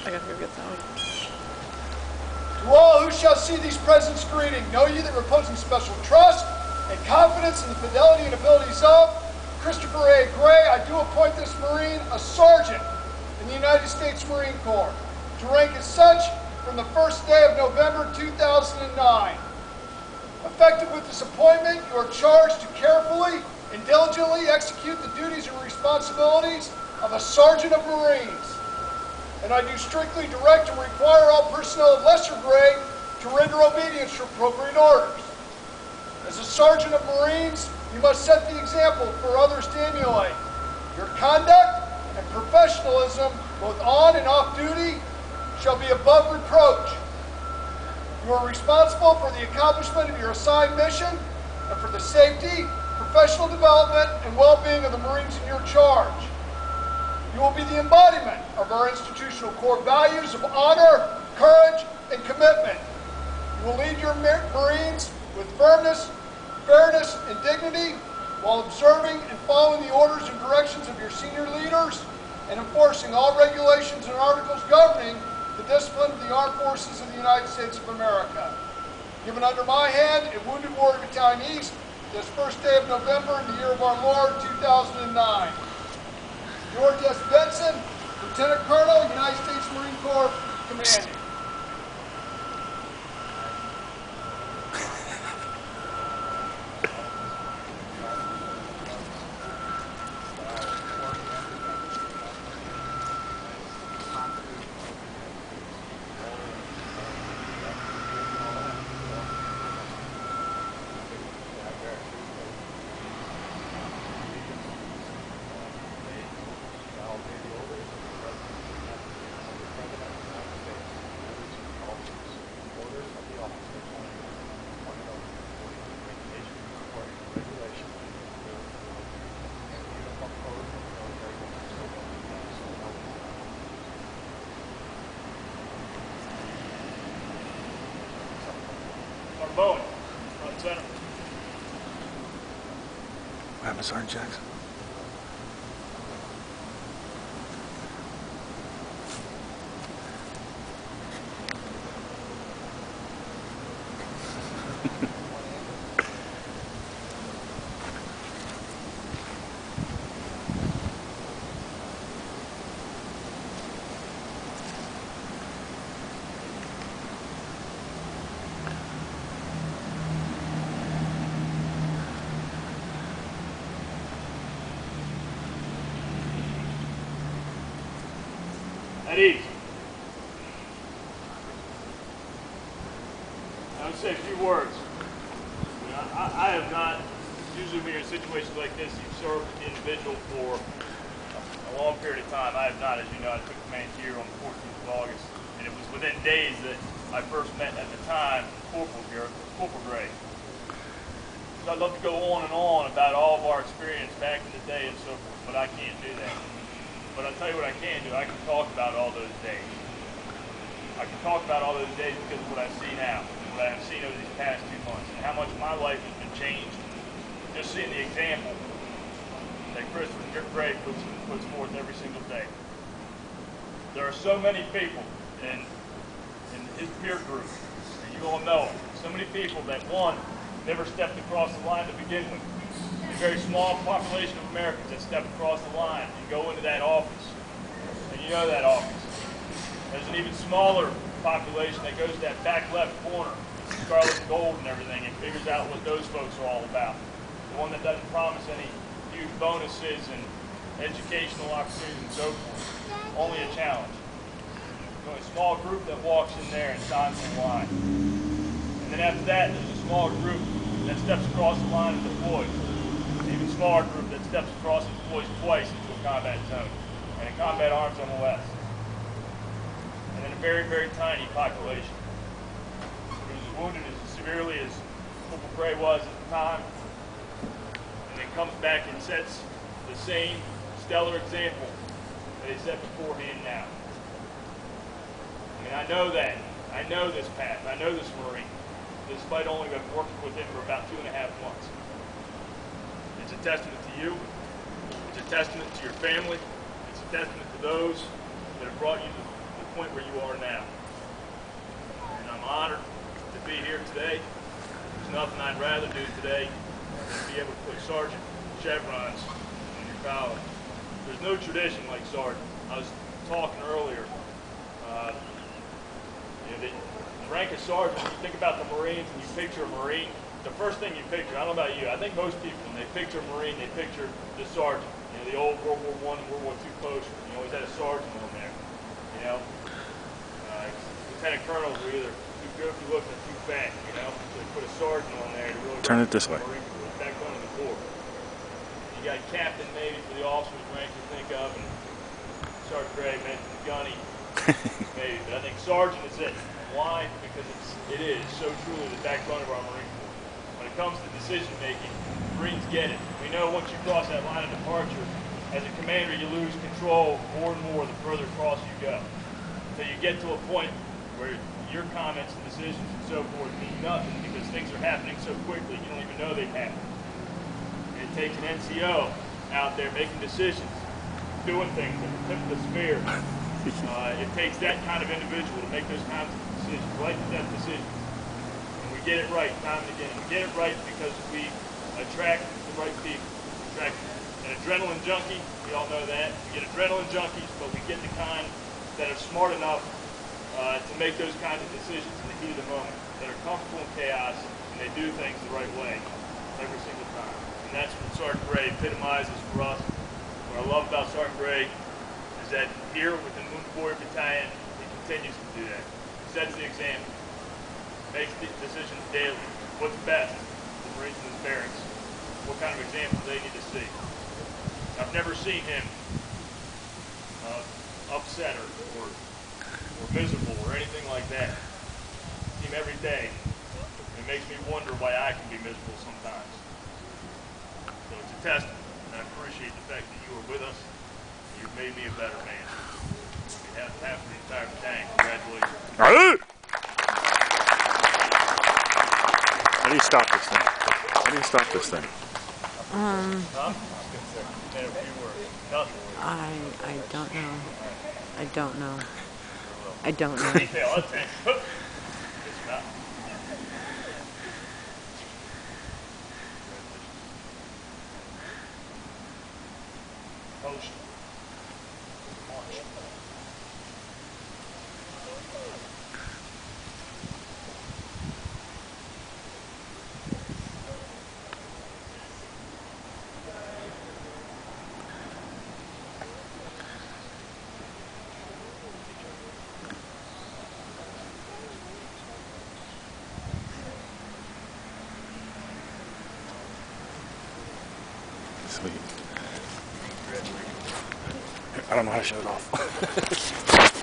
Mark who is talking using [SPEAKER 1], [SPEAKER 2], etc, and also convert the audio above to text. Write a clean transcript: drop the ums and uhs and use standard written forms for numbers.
[SPEAKER 1] I gotta go get some.
[SPEAKER 2] To all who shall see these presents greeting, know ye that reposing special trust and confidence in the fidelity and abilities of Christopher A. Gray, I do appoint this Marine a sergeant in the United States Marine Corps, to rank as such from the first day of November 2009. Effective with this appointment, you are charged to carefully and diligently execute the duties and responsibilities of a Sergeant of Marines. And I do strictly direct and require all personnel of lesser grade to render obedience to appropriate orders. As a Sergeant of Marines, you must set the example for others to emulate. Your conduct and professionalism, both on and off duty, shall be above reproach. You are responsible for the accomplishment of your assigned mission and for the safety, professional development, and well-being of the Marines in your charge. You will be the embodiment of our institutional core values of honor, courage, and commitment. You will lead your Marines with firmness, fairness, and dignity while observing and following the orders and directions of your senior leaders and enforcing all regulations and articles governing the discipline of the Armed Forces of the United States of America. Given under my hand at Wounded Warrior Battalion East this first day of November in the year of our Lord 2009. George S. Benson, Lieutenant Colonel, United States Marine Corps, Commanding.
[SPEAKER 3] Bowen, front center.
[SPEAKER 4] What happened, Sergeant Jackson?
[SPEAKER 3] At ease. I would say a few words. You know, I have not, usually when you're in situations like this, you've served with the individual for a long period of time. I have not, as you know, I took command here on the 14th of August, and it was within days that I first met at the time Corporal Gray. So I'd love to go on and on about all of our experience back in the day and so forth, but I can't do that. But I'll tell you what I can do. I can talk about all those days. I can talk about all those days because of what I see now, what I have seen over these past 2 months, and how much my life has been changed. Just seeing the example that Christopher Gray puts forth every single day. There are so many people in his peer group, and you all know it. So many people that, one, never stepped across the line to begin with. A very small population of Americans that step across the line and go into that office. And you know that office. There's an even smaller population that goes to that back left corner, scarlet and gold and everything, and figures out what those folks are all about. The one that doesn't promise any huge bonuses and educational opportunities and so forth. Only a challenge. There's only a small group that walks in there and signs the line. And then after that, there's a small group that steps across the line and deploys. Even smaller group that steps across and deploys twice into a combat zone and a combat arms MOS. And then a very, very tiny population who's as wounded as severely as Corporal Gray was at the time, and then comes back and sets the same stellar example that he set beforehand now. I mean, I know that. I know this path. I know this Marine, despite only been working with him for about 2.5 months. It's a testament to you. It's a testament to your family. It's a testament to those that have brought you the point where you are now. And I'm honored to be here today. There's nothing I'd rather do today than be able to put sergeant chevrons on your collar. There's no tradition like sergeant. I was talking earlier. The rank of sergeant, when you think about the Marines and you picture a Marine, the first thing you picture, I don't know about you, I think most people, when they picture a Marine, they picture the sergeant. You know, the old World War I and World War II poster, you always had a sergeant on there. You know, lieutenant colonels were either too goofy looking or too fat, you know, so they put a sergeant on there to really
[SPEAKER 4] turn it this way.
[SPEAKER 3] Backbone of the Corps. You got captain maybe for the officers rank you think of, and Sergeant Gray mentioned gunny, maybe, but I think sergeant is it. Why? Because it is so truly the backbone of our Marine Corps. When it comes to decision making, Marines get it. We know once you cross that line of departure, as a commander you lose control more and more the further across you go. So you get to a point where your comments and decisions and so forth mean nothing because things are happening so quickly you don't even know they've happened. And it takes an NCO out there making decisions, doing things at the tip of the spear. It takes that kind of individual to make those kinds of decisions, life and death decisions. And we get it right time and again. We get it right because we attract the right people. We attract an adrenaline junkie, we all know that. We get adrenaline junkies, but we get the kind that are smart enough to make those kinds of decisions in the heat of the moment, that are comfortable in chaos, and they do things the right way every single time. And that's what Sergeant Gray epitomizes for us. What I love about Sergeant Gray is that here within Wounded Warrior Battalion, he continues to do that. He sets the example, makes the decisions daily. What's best for the Marines and the barracks? What kind of example they need to see? I've never seen him upset or miserable or anything like that. I see him every day. It makes me wonder why I can be miserable sometimes. So it's a testament, and I appreciate the fact that you are with us. You've made me a better man. On behalf of the entire battalion, congratulations.
[SPEAKER 4] How do you stop this thing? How do you stop this thing?
[SPEAKER 1] I don't know. I don't know. I don't know.
[SPEAKER 3] Post. March.
[SPEAKER 4] Sweet. I don't know how to shut it off.